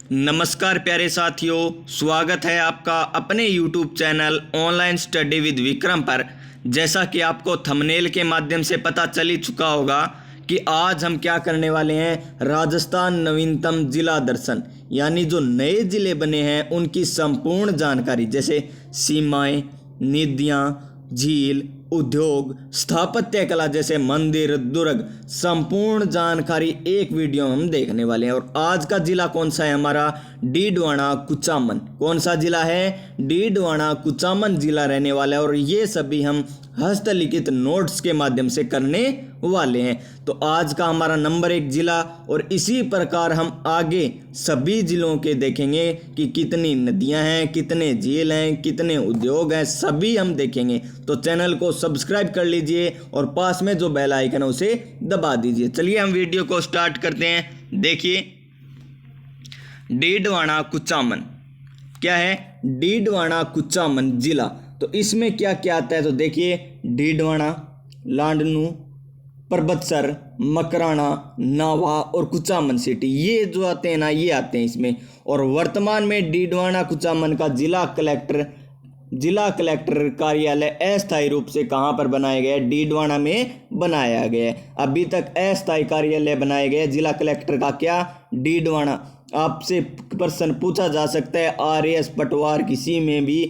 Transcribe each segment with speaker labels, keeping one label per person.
Speaker 1: नमस्कार प्यारे साथियों, स्वागत है आपका अपने YouTube channel online study with Vikram पर। जैसा कि आपको थंबनेल के माध्यम से पता चल ही चुका होगा कि आज हम क्या करने वाले हैं, राजस्थान नवीनतम जिला दर्शन यानी जो नए ज़िले बने हैं उनकी संपूर्ण जानकारी, जैसे सीमाएं, निधियाँ, झील, उद्योग, स्थापत्य कला जैसे मंदिर, दुर्ग, संपूर्ण जानकारी एक वीडियो में हम देखने वाले हैं। और आज का जिला कौन सा है हमारा, डीडवाना कुचामन। कौन सा जिला है, डीडवाना कुचामन जिला रहने वाला है। और ये सभी हम हस्तलिखित नोट्स के माध्यम से करने वाले हैं। तो आज का हमारा नंबर 1 जिला, और इसी प्रकार हम आगे सभी जिलों के देखेंगे कि कितनी नदियां हैं, कितने झील हैं, कितने उद्योग हैं, सभी हम देखेंगे। तो चैनल को सब्सक्राइब कर लीजिए और पास में जो बेल आइकन है उसे दबा दीजिए। चलिए हम वीडियो को स्टार्ट करते हैं। देखिए, डीडवाना कुचामन क्या है, डीडवाना कुचामन जिला। तो इसमें क्या क्या आता है, तो देखिए, डीडवाना, लांडनू, परबतसर, मकराना, नावा और कुचामन सिटी, ये जो आते हैं ना, ये आते हैं इसमें। और वर्तमान में डीडवाना कुचामन का जिला कलेक्टर कार्यालय अस्थायी रूप से कहाँ पर बनाया गया है, डीडवाना में बनाया गया है। अभी तक अस्थायी कार्यालय बनाया गया है जिला कलेक्टर का, क्या, डीडवाना। आपसे प्रश्न पूछा जा सकता है RAS पटवार किसी में भी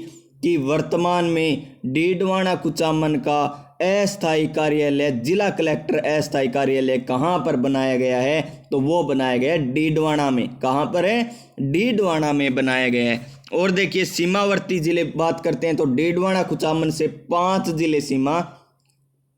Speaker 1: कि वर्तमान में डीडवाना कुचामन का अस्थायी कार्यालय, जिला कलेक्टर अस्थायी कार्यालय कहाँ पर बनाया गया है, तो वो बनाया गया है डीडवाना में। कहाँ पर है, डीडवाना में बनाया गया है। और देखिए, सीमावर्ती जिले बात करते हैं तो डीडवाना कुचामन से 5 जिले सीमा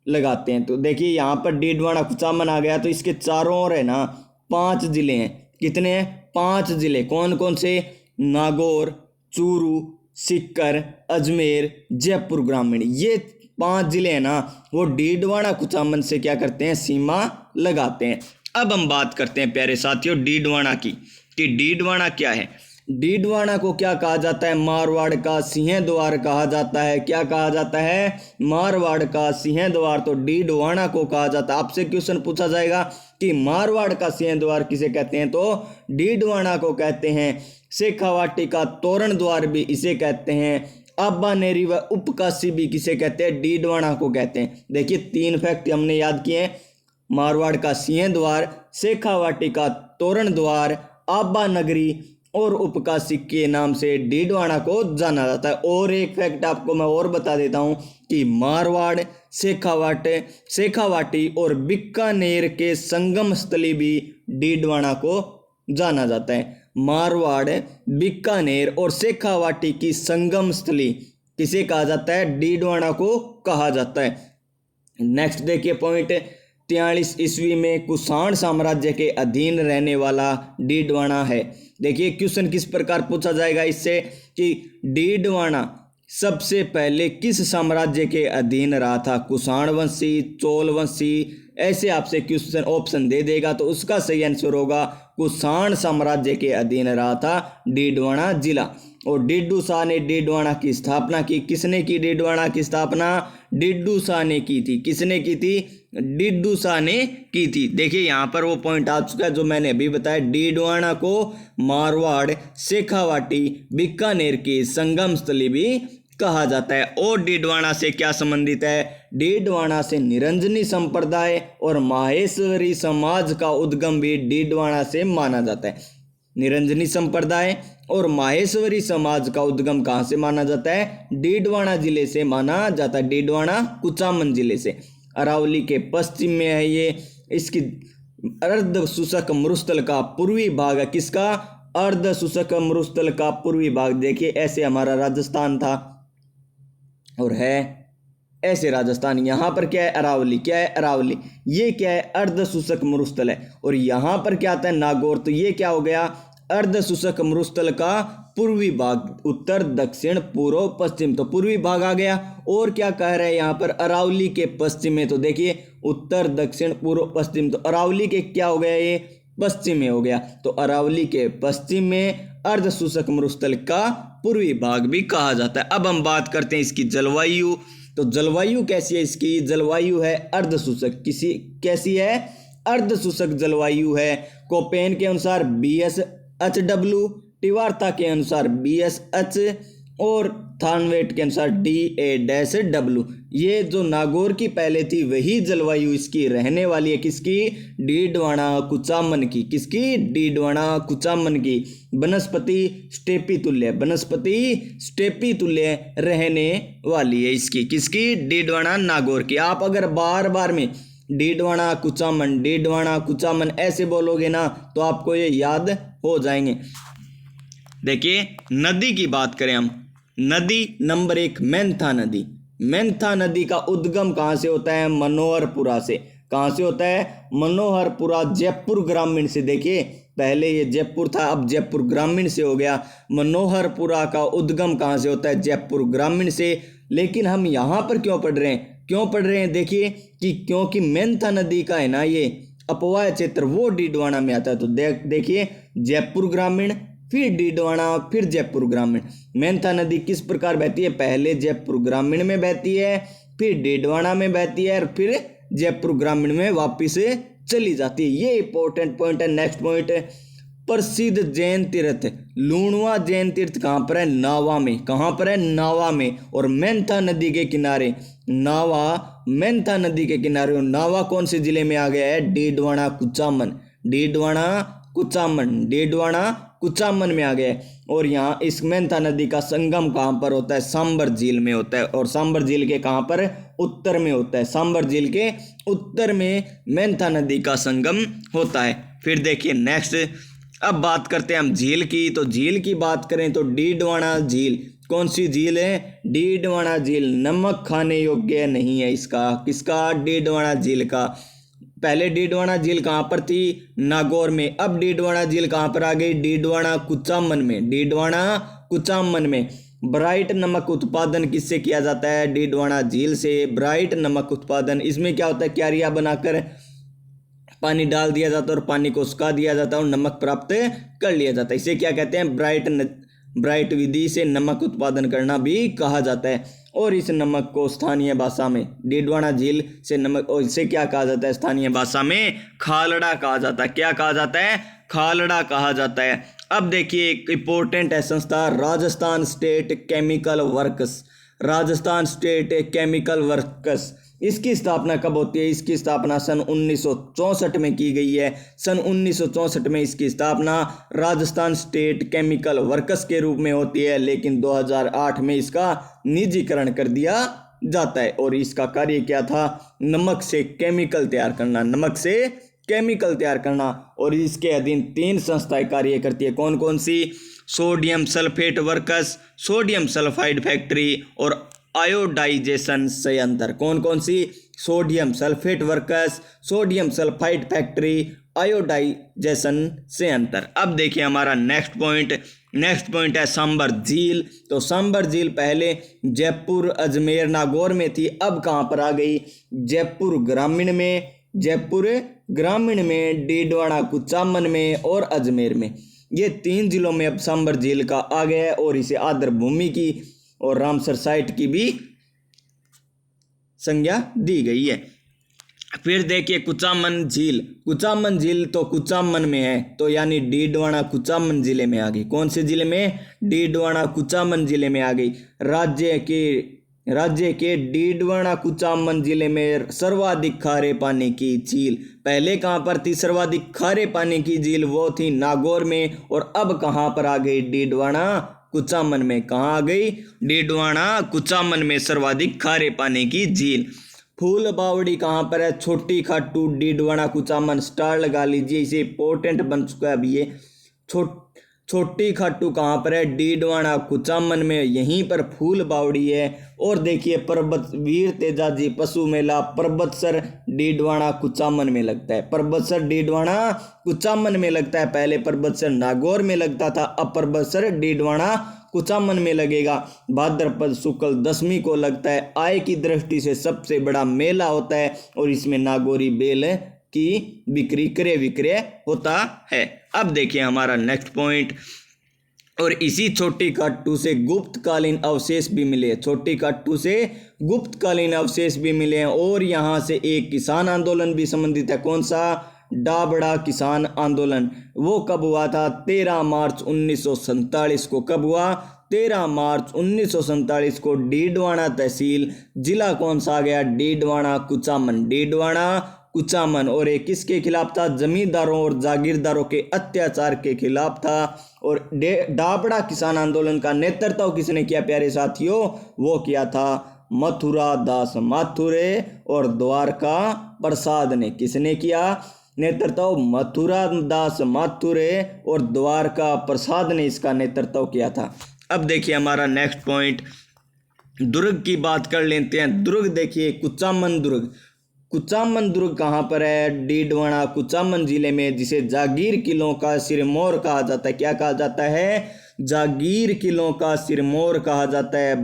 Speaker 1: लगाते हैं। तो देखिए, यहाँ पर डीडवाना कुचामन आ गया, तो इसके चारों ओर है ना 5 जिले हैं। कितने हैं, 5 जिले। कौन कौन से, नागौर, चूरू, सीकर, अजमेर, जयपुर ग्रामीण, ये 5 जिले हैं ना, वो डीडवाना कुचामन से क्या करते हैं, सीमा लगाते हैं। अब हम बात करते हैं प्यारे साथियों डीडवाना की, कि डीडवाना क्या है। डीडवाना को क्या कहा जाता है, मारवाड़ का सिंहद्वार कहा जाता है। क्या कहा जाता है, मारवाड़ का सिंहद्वार। तो डीडवाना को कहा जाता है। आपसे क्वेश्चन पूछा जाएगा कि मारवाड़ का सिंहद्वार किसे कहते हैं, तो डीडवाना को कहते हैं। शेखावाटी का तोरण द्वार भी इसे कहते हैं। आबानेरी व उपकाशी भी किसे कहते हैं, डीडवाना को कहते हैं। देखिए, 3 फैक्ट हमने याद किए हैं, मारवाड़ का सिंहद्वार, शेखावाटी का तोरण द्वार, आबा नगरी और उपकाशी के नाम से डीडवाना को जाना जाता है। और एक फैक्ट आपको मैं और बता देता हूं कि मारवाड़, शेखावाटी और बीकानेर के संगम स्थली भी डीडवाना को जाना जाता है। मारवाड़, बीकानेर और शेखावाटी की संगम स्थली किसे कहा जाता है, डीडवाना को कहा जाता है। नेक्स्ट देखिए पॉइंट, 43 ईस्वी में कुषाण साम्राज्य के अधीन रहने वाला डीडवाना है। देखिए, क्वेश्चन किस प्रकार पूछा जाएगा इससे कि डीडवाना सबसे पहले किस साम्राज्य के अधीन रहा था, कुषाण वंशी, चोल वंशी, ऐसे आपसे क्वेश्चन ऑप्शन दे देगा। तो उसका सही आंसर होगा कुषाण साम्राज्य के अधीन रहा था डीडवाना जिला। और डिड्डू शाह ने डीडवाना की स्थापना की। किसने की डीडवाना की स्थापना, डिड्डू शाह ने की थी। किसने की थी, डिड्डू शाह ने की थी। देखिए, यहाँ पर वो पॉइंट आ चुका है जो मैंने अभी बताया, डीडवाना को मारवाड़, शेखावाटी, बीकानेर की संगम स्थली भी कहा जाता है। और डीडवाना से क्या संबंधित है, डीडवाना से निरंजनी संप्रदाय और माहेश्वरी समाज का उद्गम भी डीडवाना से माना जाता है। निरंजनी संप्रदाय और माहेश्वरी समाज का उद्गम कहाँ से माना जाता है, डीडवाना जिले से माना जाता है, डीडवाना कुचामन जिले से। अरावली के पश्चिम में है ये। इसकी अर्ध शुष्क मरुस्थल का पूर्वी भाग है। किसका, अर्ध शुष्क मरुस्थल का पूर्वी भाग। देखिए, ऐसे हमारा राजस्थान था और है ऐसे राजस्थान। यहाँ पर क्या है, अरावली। क्या है, अरावली। ये क्या है, अर्ध शुष्क मरुस्थल है। और यहाँ पर क्या आता है, नागौर। तो ये क्या हो गया, अर्ध शुष्क मरुस्थल का पूर्वी भाग, उत्तर, दक्षिण, पूर्व, पश्चिम। तो पूर्वी भाग आ गया। और क्या कह रहे हैं यहाँ पर, अरावली के पश्चिम में। तो देखिए, उत्तर, दक्षिण, पूर्व, पश्चिम। तो अरावली के क्या हो गया, ये पश्चिम में हो गया। तो अरावली के पश्चिम में अर्ध शुष्क मरुस्थल का पूर्वी भाग भी कहा जाता है। अब हम बात करते हैं इसकी जलवायु। तो जलवायु कैसी है इसकी, जलवायु है अर्ध शुष्क। कैसी है, अर्ध शुष्क जलवायु है। कोपेन के अनुसार BS HW, टिवार्ता के अनुसार BSH और थानवेट के अनुसार DA-W। ये जो नागौर की पहले थी वही जलवायु इसकी रहने वाली है, किसकी? डीडवाना कुचामन की। किसकी? डीडवाना कुचामन की। वनस्पति स्टेपी तुल्य, वनस्पति स्टेपी तुल्य रहने वाली है इसकी। किसकी? डीडवाना नागौर की। आप अगर बार बार में डीडवाना कुचामन, डीडवाना कुचामन ऐसे बोलोगे ना तो आपको ये याद हो जाएंगे। देखिए नदी की बात करें हम, नदी नंबर 1 मेंथा नदी। मेंथा नदी का उद्गम कहाँ से होता है? मनोहरपुरा से। कहाँ से होता है? मनोहरपुरा, जयपुर ग्रामीण से। देखिए पहले ये जयपुर था, अब जयपुर ग्रामीण से हो गया। मनोहरपुरा का उद्गम कहाँ से होता है? जयपुर ग्रामीण से। लेकिन हम यहाँ पर क्यों पढ़ रहे हैं? क्यों पढ़ रहे हैं? देखिए कि क्योंकि मेंथा नदी का है ना ये अपवाय क्षेत्र वो डीडवाना में आता है। तो देखिए जयपुर ग्रामीण, फिर डीडवाना, फिर जयपुर ग्रामीण। मेंथा नदी किस प्रकार बहती है? पहले जयपुर ग्रामीण में बहती है, फिर डीडवाना में बहती है और फिर जयपुर ग्रामीण में वापिस चली जाती है। ये इंपॉर्टेंट पॉइंट है। नेक्स्ट पॉइंट है प्रसिद्ध जैन तीर्थ। लूणवा जैन तीर्थ कहाँ पर है? नावा में। कहाँ पर है? नावा में। और मेंथा नदी के किनारे, नावा मेंथा नदी के किनारे। और नावा कौन से जिले में आ गया है? डीडवाना कुचामन, डीडवाना कुचामन, डीडवाना कुचामन में आ गया है। और यहाँ इस मेंथा नदी का संगम कहाँ पर होता है? सांबर झील में होता है। और सांबर झील के कहाँ पर? उत्तर में होता है। सांबर झील के उत्तर में मेंथा नदी का संगम होता है। फिर देखिए नेक्स्ट, अब बात करते हैं हम झील की। तो झील की बात करें तो डीडवाना झील कौन सी झील है? डीडवाना झील नमक खाने योग्य नहीं है इसका। किसका? डीडवाना झील का। पहले डीडवाना झील कहाँ पर थी? नागौर में। अब डीडवाना झील कहाँ पर आ गई? डीडवाना कुचामन में, डीडवाना कुचामन में। ब्राइट नमक उत्पादन किससे किया जाता है? डीडवाना झील से। ब्राइट नमक उत्पादन, इसमें क्या होता है? क्यारियां बनाकर पानी डाल दिया जाता है और पानी को सुखा दिया जाता है और नमक प्राप्त कर लिया जाता है। इसे क्या कहते हैं? ब्राइट विधि से नमक उत्पादन करना भी कहा जाता है। और इस नमक को स्थानीय भाषा में, डीडवाना झील से नमक, और इसे क्या कहा जाता है स्थानीय भाषा में? खालड़ा कहा जाता है। क्या कहा जाता है? खालड़ा कहा जाता है। अब देखिए एक इंपॉर्टेंट है संस्था, Rajasthan state chemical works. Rajasthan state chemical works, इसकी स्थापना कब होती है? इसकी स्थापना सन 1964 में की गई है। सन 1964 में इसकी स्थापना राजस्थान स्टेट केमिकल वर्क्स के रूप में होती है। लेकिन 2008 में इसका निजीकरण कर दिया जाता है। और इसका कार्य क्या था? नमक से केमिकल तैयार करना, नमक से केमिकल तैयार करना। और इसके अधीन 3 संस्थाएं कार्य करती है। कौन कौन सी? Sodium sulphate works, sodium sulphide factory और आयोडाइजेशन संयंत्र। कौन कौन सी? Sodium sulphate works, sodium sulphide factory, iodization संयंत्र। अब देखिए हमारा नेक्स्ट पॉइंट है सांबर झील। तो सांबर झील पहले जयपुर, अजमेर, नागौर में थी, अब कहाँ पर आ गई? जयपुर ग्रामीण में, जयपुर ग्रामीण में, डीडवाना कुचामन में और अजमेर में। ये 3 जिलों में अब सांबर झील का आ गया है। और इसे आर्द्र भूमि की और रामसर साइट की भी संज्ञा दी गई है। फिर देखिए कुचामन झील। कुचामन झील तो कुचामन में है, तो यानी डीडवाना कुचामन जिले में आ गई। कौन से जिले में? डीडवाना कुचामन जिले में आ गई। राज्य के डीडवाना कुचामन जिले में सर्वाधिक खारे पानी की झील। पहले कहाँ पर थी सर्वाधिक खारे पानी की झील? वो थी नागौर में। और अब कहाँ पर आ गई? डीडवाना कुचामन में। कहाँ आ गई? डीडवाना कुचामन में सर्वाधिक खारे पानी की झील। फूल बावड़ी कहाँ पर है? छोटी खाटू, डीडवाना कुचामन। स्टार लगा लीजिए, इसे इंपॉर्टेंट बन चुका है अभी ये। छोटी खाटू कहाँ पर है? डीडवाना कुचामन में, यहीं पर फूल बावड़ी है। और देखिए पर्वत वीर तेजाजी पशु मेला पर्वतसर डीडवाना कुचामन में लगता है। पर्वतसर डीडवाना कुचामन में लगता है। पहले पर्वतसर नागौर में लगता था, अब पर्वतसर डीडवाना कुचामन में लगेगा। भाद्रपद शुक्ल 10वीं को लगता है। आय की दृष्टि से सबसे बड़ा मेला होता है और इसमें नागौरी बेल की बिक्री क्रय विक्रय होता है। अब देखिए हमारा नेक्स्ट पॉइंट, और इसी छोटी खाटू से गुप्तकालीन अवशेष भी मिले। छोटी खाटू से गुप्तकालीन अवशेष भी मिले हैं। और यहाँ से एक किसान आंदोलन भी संबंधित है। कौन सा? डाबड़ा किसान आंदोलन, वो कब हुआ था? 13 मार्च 1947 को। कब हुआ? 13 मार्च 1947 को। डीडवाना तहसील, जिला कौन सा आ गया? डीडवाना कुचामन, डीडवाना कुचामन। और ये किसके खिलाफ था? जमींदारों और जागीरदारों के अत्याचार के खिलाफ था। और डाबड़ा किसान आंदोलन का नेतृत्व किसने किया प्यारे साथियों? वो किया था मथुरा दास माथुरे और द्वारका प्रसाद ने। किसने किया नेतृत्व? मथुरा दास माथुरे और द्वारका प्रसाद ने इसका नेतृत्व किया था। अब देखिए हमारा नेक्स्ट पॉइंट, दुर्ग की बात कर लेते हैं। दुर्ग देखिए, कुचामन दुर्ग। कुचामन दुर्ग कहाँ पर है? डीडवाना कुचामन जिले में, जिसे जागीर किलों का सिरमौर कहा जाता है। क्या कहा जाता है? जागीर किलों का सिरमौर कहा जाता है।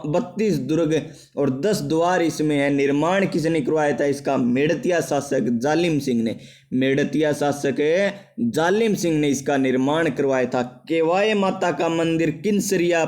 Speaker 1: 32 दुर्ग और 10 द्वार इसमें है। निर्माण किसने करवाया था इसका? मेड़तिया शासक जालिम सिंह ने। मेड़तिया शासक जालिम सिंह ने इसका निर्माण करवाया था। केवाय माता का मंदिर किनसरिया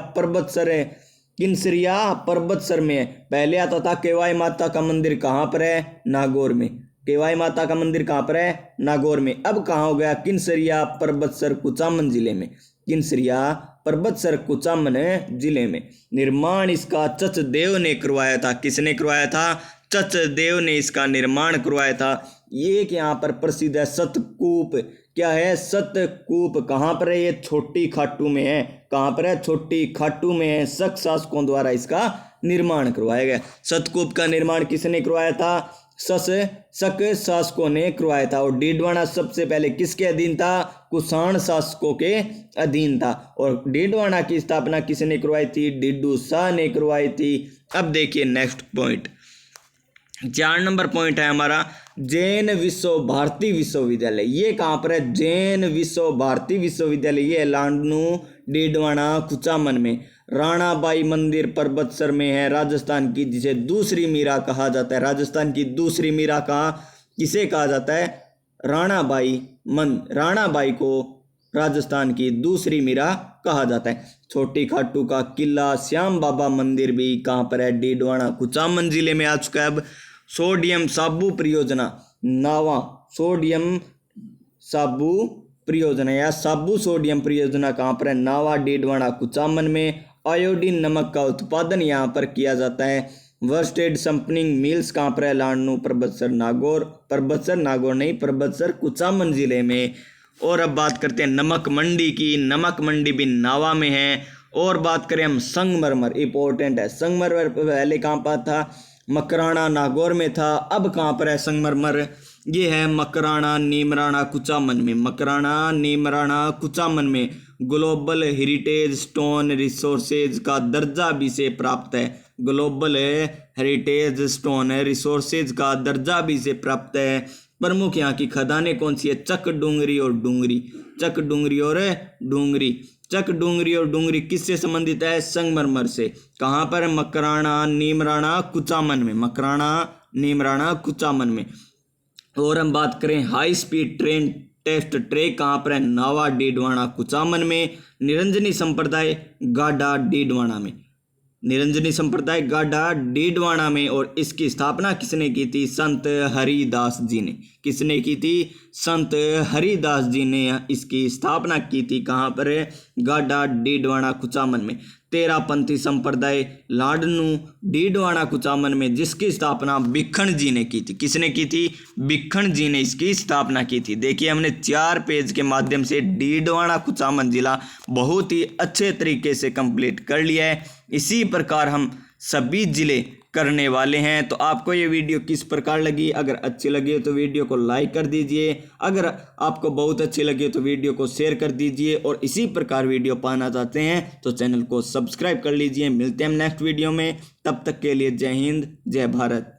Speaker 1: पर्वतसर में है। पहले आता था केवाय माता का मंदिर, कहाँ पर है? नागौर में। केवाय माता का मंदिर कहाँ पर है? नागौर में। अब कहाँ हो गया? किनसरिया पर्वतसर कुचामन जिले में। किनसरिया पर्वतसर कुचामन जिले में। निर्माण इसका चचदेव ने करवाया था। किसने करवाया था? चचदेव ने इसका निर्माण करवाया था। एक यहाँ पर प्रसिद्ध है सतकूप। क्या है? सतकूप। कहाँ पर है ये? छोटी खाटू में है। कहाँ पर है? छोटी खाटू में है। शक शासकों द्वारा इसका निर्माण करवाया गया। सतकूप का निर्माण किसने करवाया था? शक शासकों ने करवाया था। और डीडवाना सबसे पहले किसके अधीन था? कुषाण शासकों के अधीन था। और डीडवाना की स्थापना किसने करवाई थी? डीडू शाह ने करवाई थी। अब देखिए नेक्स्ट पॉइंट, 4 नंबर पॉइंट है हमारा जैन विश्व भारती विश्वविद्यालय। ये कहाँ पर है? जैन विश्व भारती विश्वविद्यालय। ये लांडनू डीडवाना कुचामन में। राणाबाई मंदिर पर्वतसर में है, राजस्थान की, जिसे दूसरी मीरा कहा जाता है। राजस्थान की दूसरी मीरा किसे कहा जाता है? राणाबाई को राजस्थान की दूसरी मीरा कहा जाता है। छोटी खाटू का किला श्याम बाबा मंदिर भी कहाँ पर है? डीडवाना कुचामन जिले में आ चुका है। अब सोडियम साबु परियोजना, नावा सोडियम साबु परियोजना या साबु सोडियम परियोजना कहाँ पर है? नावा डीडवाना कुचामन में। आयोडीन नमक का उत्पादन यहाँ पर किया जाता है। वर्स्टेड संपनिंग मिल्स कहाँ पर है? लाडनू पर्वतसर कुचामन जिले में। और अब बात करते हैं नमक मंडी की। नमक मंडी भी नावा में है। और बात करें हम संगमरमर, इंपॉर्टेंट है। संगमरमर पहले कहाँ पर था? मकराना नागौर में था। अब कहाँ पर है संगमरमर? ये है मकराना नीमराना कुचामन में। मकराना नीमराना कुचामन में ग्लोबल हेरिटेज स्टोन रिसोर्सेज का दर्जा भी से प्राप्त है। ग्लोबल हेरिटेज स्टोन रिसोर्सेज का दर्जा भी से प्राप्त है। प्रमुख यहाँ की खदानें कौन सी है? चक डूंगरी और डूंगरी। चक डूंगरी और डूंगरी किससे संबंधित है? संगमरमर से। कहाँ पर? मकराना नीमराना कुचामन में। मकराना नीमराना कुचामन में। और हम बात करें high speed train test track कहाँ पर है? नावा डीडवाना कुचामन में। निरंजनी संप्रदाय गाडा डीडवाना में। निरंजनी संप्रदाय गाडा डीडवाना में। और इसकी स्थापना किसने की थी? संत हरिदास जी ने। किसने की थी? संत हरिदास जी ने इसकी स्थापना की थी। कहाँ पर है? गाडा डीडवाना कुचामन में। तेरापंथी संप्रदाय लाडनू डीडवाना कुचामन में, जिसकी स्थापना भिखण जी ने की थी। किसने की थी? भिखण जी ने इसकी स्थापना की थी। देखिए हमने 4 पेज के माध्यम से डीडवाना कुचामन जिला बहुत ही अच्छे तरीके से कंप्लीट कर लिया है। इसी प्रकार हम सभी जिले करने वाले हैं। तो आपको ये वीडियो किस प्रकार लगी? अगर अच्छी लगी तो वीडियो को लाइक कर दीजिए। अगर आपको बहुत अच्छी लगी तो वीडियो को शेयर कर दीजिए। और इसी प्रकार वीडियो पाना चाहते हैं तो चैनल को सब्सक्राइब कर लीजिए। मिलते हैं हम नेक्स्ट वीडियो में। तब तक के लिए जय हिंद, जय भारत।